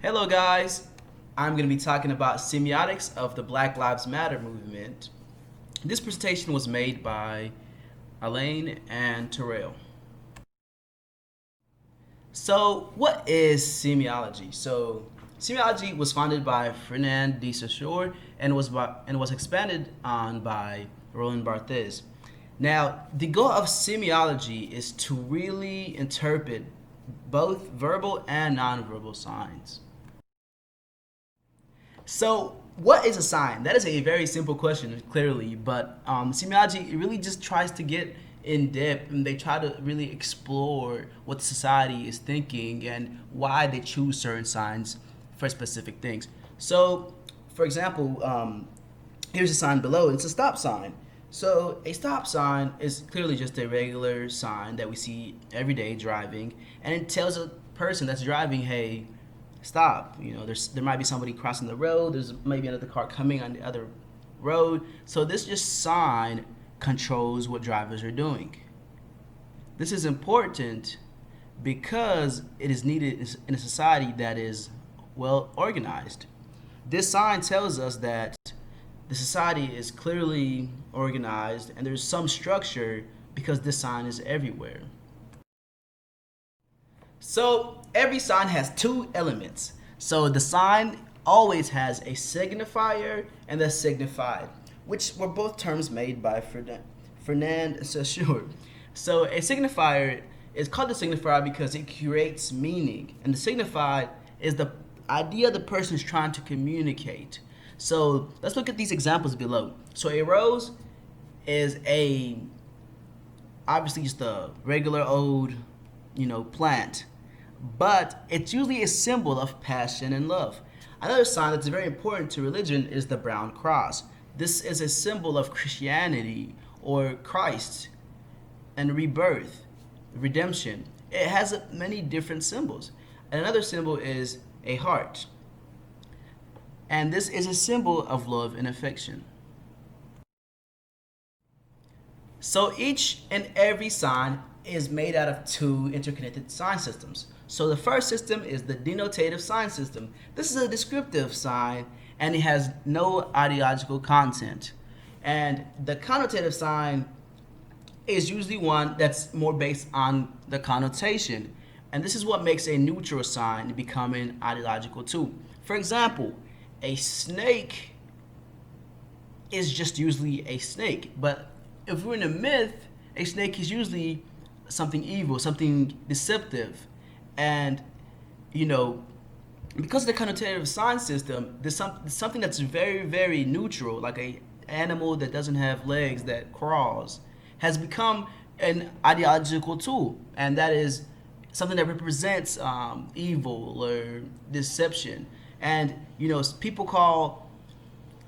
Hello guys, I'm going to be talking about semiotics of the Black Lives Matter movement. This presentation was made by Alain and Terrell. So what is semiology? Semiology was founded by Fernand de Saussure and was expanded on by Roland Barthes. Now, the goal of semiology is to really interpret both verbal and nonverbal signs. So, what is a sign? That is a very simple question, clearly, but semiology really just tries to get in depth and they try to really explore what society is thinking and why they choose certain signs for specific things. So, for example, here's a sign below. It's a stop sign. So a stop sign is clearly just a regular sign that we see every day driving, and it tells a person that's driving, hey, stop. There might be somebody crossing the road. There's maybe another car coming on the other road. So this just sign controls what drivers are doing. This is important because it is needed in a society that is well organized. This sign tells us that the society is clearly organized and there's some structure because this sign is everywhere. So every sign has two elements. So the sign always has a signifier and a signified, which were both terms made by Fernand de Saussure. So a signifier is called a signifier because it creates meaning, and the signified is the idea the person is trying to communicate. So let's look at these examples below. So a rose is obviously just a regular old, plant, but it's usually a symbol of passion and love. Another sign that's very important to religion is the brown cross. This is a symbol of Christianity or Christ and rebirth, redemption. It has many different symbols. And another symbol is a heart. And this is a symbol of love and affection. So each and every sign is made out of two interconnected sign systems. So the first system is the denotative sign system. This is a descriptive sign and it has no ideological content. And the connotative sign is usually one that's more based on the connotation. And this is what makes a neutral sign becoming ideological too. For example, a snake is just usually a snake. But if we're in a myth, a snake is usually something evil, something deceptive. And, because of the connotative sign system, there's something that's very, very neutral, like a animal that doesn't have legs that crawls, has become an ideological tool. And that is something that represents evil or deception. And, people call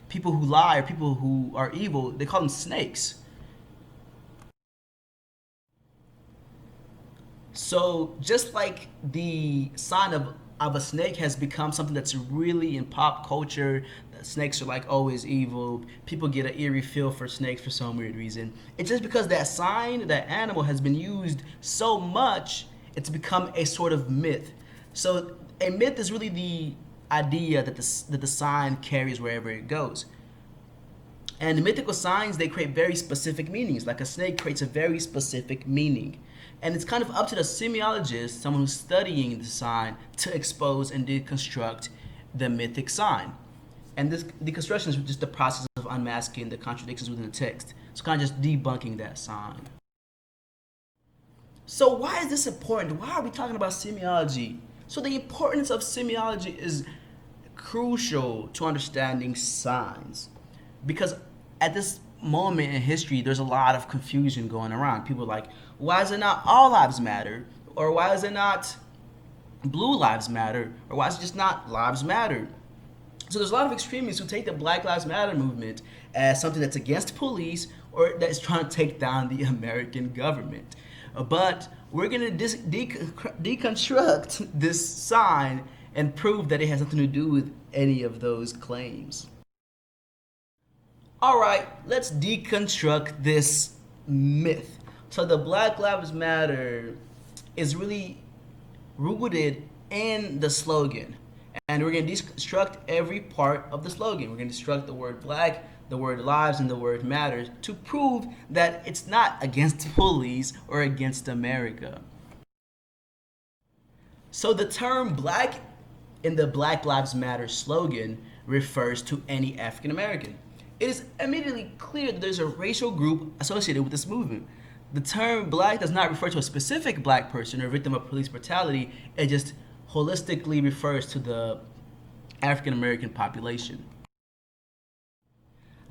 people who lie or people who are evil, they call them snakes. So just like the sign of a snake has become something that's really in pop culture, snakes are like always evil. People get an eerie feel for snakes for some weird reason. It's just because that sign, that animal has been used so much, it's become a sort of myth. So a myth is really the idea that the sign carries wherever it goes. And the mythical signs, they create very specific meanings. Like a snake creates a very specific meaning. And it's kind of up to the semiologist, someone who's studying the sign, to expose and deconstruct the mythic sign. And this deconstruction is just the process of unmasking the contradictions within the text. So kind of just debunking that sign. So why is this important? Why are we talking about semiology? So the importance of semiology is crucial to understanding signs. Because at this moment in history, there's a lot of confusion going around. People are like, why is it not all lives matter? Or why is it not blue lives matter? Or why is it just not lives matter? So there's a lot of extremists who take the Black Lives Matter movement as something that's against police or that's trying to take down the American government. But we're going to deconstruct this sign and prove that it has nothing to do with any of those claims. All right, let's deconstruct this myth. So the Black Lives Matter is really rooted in the slogan. And we're going to deconstruct every part of the slogan. We're going to deconstruct the word black, the word lives, and the word matters to prove that it's not against the police or against America. So the term black in the Black Lives Matter slogan refers to any African American. It is immediately clear that there's a racial group associated with this movement. The term black does not refer to a specific black person or victim of police brutality. It just holistically refers to the African American population.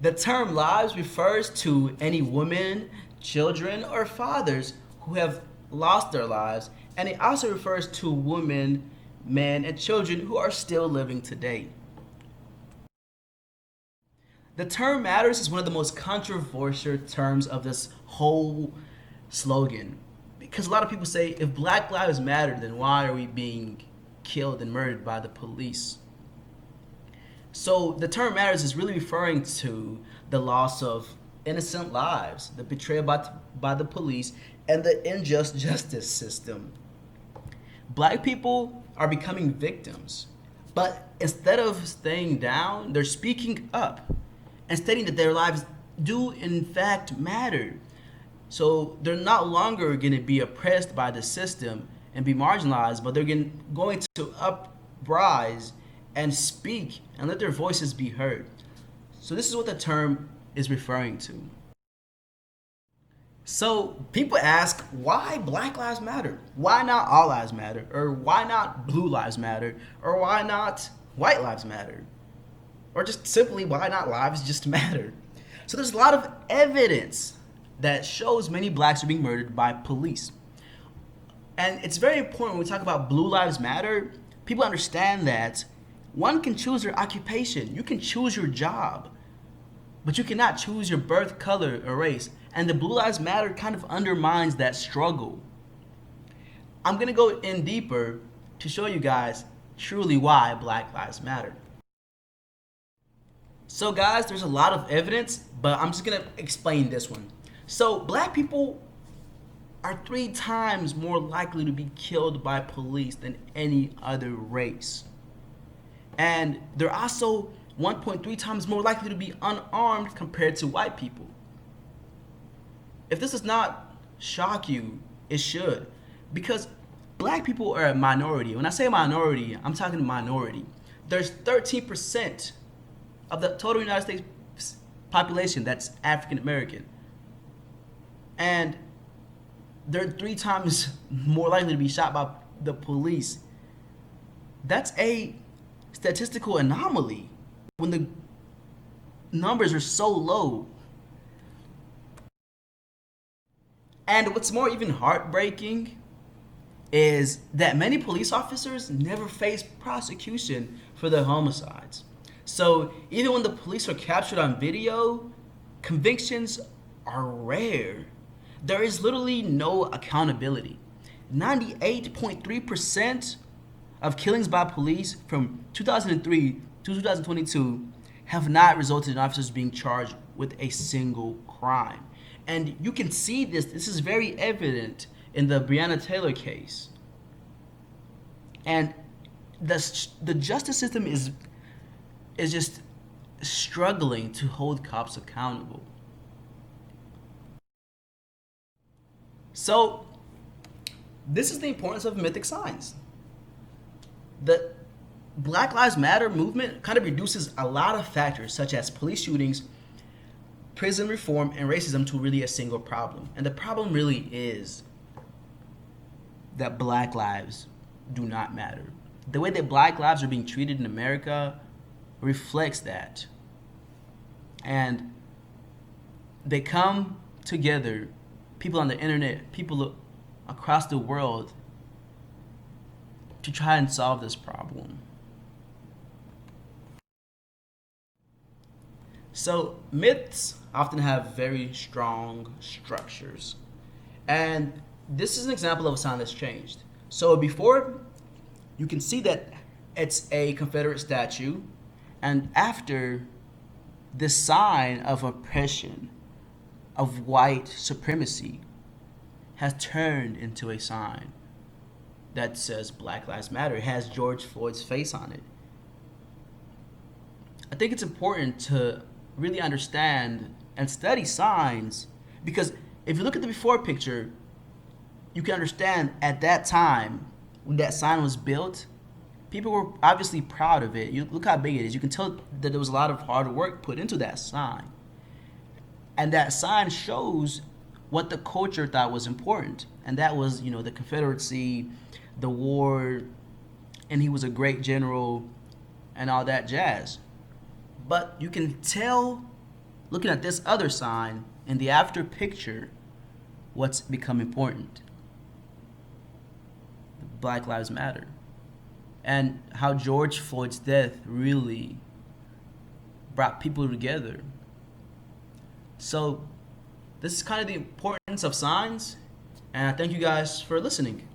The term lives refers to any women, children, or fathers who have lost their lives, and it also refers to women, men, and children who are still living today. The term matters is one of the most controversial terms of this whole slogan, because a lot of people say, if Black Lives Matter, then why are we being killed and murdered by the police? So the term matters is really referring to the loss of innocent lives, the betrayal by the police, and the unjust justice system. Black people are becoming victims, but instead of staying down, they're speaking up and stating that their lives do in fact matter. So they're not longer going to be oppressed by the system and be marginalized, but they're going to uprise and speak and let their voices be heard. So this is what the term is referring to. So people ask, why Black Lives Matter? Why not All Lives Matter? Or why not Blue Lives Matter? Or why not White Lives Matter? Or just simply, why not lives just matter? So there's a lot of evidence that shows many blacks are being murdered by police. And it's very important when we talk about Blue Lives Matter, people understand that one can choose their occupation. You can choose your job, but you cannot choose your birth, color, or race. And the Blue Lives Matter kind of undermines that struggle. I'm going to go in deeper to show you guys truly why Black Lives Matter. So guys, there's a lot of evidence, but I'm just going to explain this one. So black people are 3 times more likely to be killed by police than any other race. And they're also 1.3 times more likely to be unarmed compared to white people. If this does not shock you, it should. Because black people are a minority. When I say minority, I'm talking minority. There's 13% of the total United States population that's African American. And they're 3 times more likely to be shot by the police. That's a statistical anomaly when the numbers are so low. And what's more even heartbreaking is that many police officers never face prosecution for their homicides. So even when the police are captured on video, convictions are rare. There is literally no accountability. 98.3% of killings by police from 2003 to 2022 have not resulted in officers being charged with a single crime. And you can see this is very evident in the Breonna Taylor case. And the justice system is just struggling to hold cops accountable. So this is the importance of Mythic Signs. The Black Lives Matter movement kind of reduces a lot of factors such as police shootings, prison reform, and racism to really a single problem. And the problem really is that black lives do not matter. The way that black lives are being treated in America reflects that. And they come together, people on the internet, people across the world, to try and solve this problem. So myths often have very strong structures. And this is an example of a sign that's changed. So before, you can see that it's a Confederate statue, and after, this sign of oppression, of white supremacy, has turned into a sign that says Black Lives Matter. It has George Floyd's face on it. I think it's important to really understand and study signs, because if you look at the before picture, you can understand at that time when that sign was built, people were obviously proud of it. You look how big it is. You can tell that there was a lot of hard work put into that sign. And that sign shows what the culture thought was important. And that was, the Confederacy, the war, and he was a great general and all that jazz. But you can tell, looking at this other sign in the after picture, what's become important. Black Lives Matter. And how George Floyd's death really brought people together. So this is kind of the importance of signs, and I thank you guys for listening.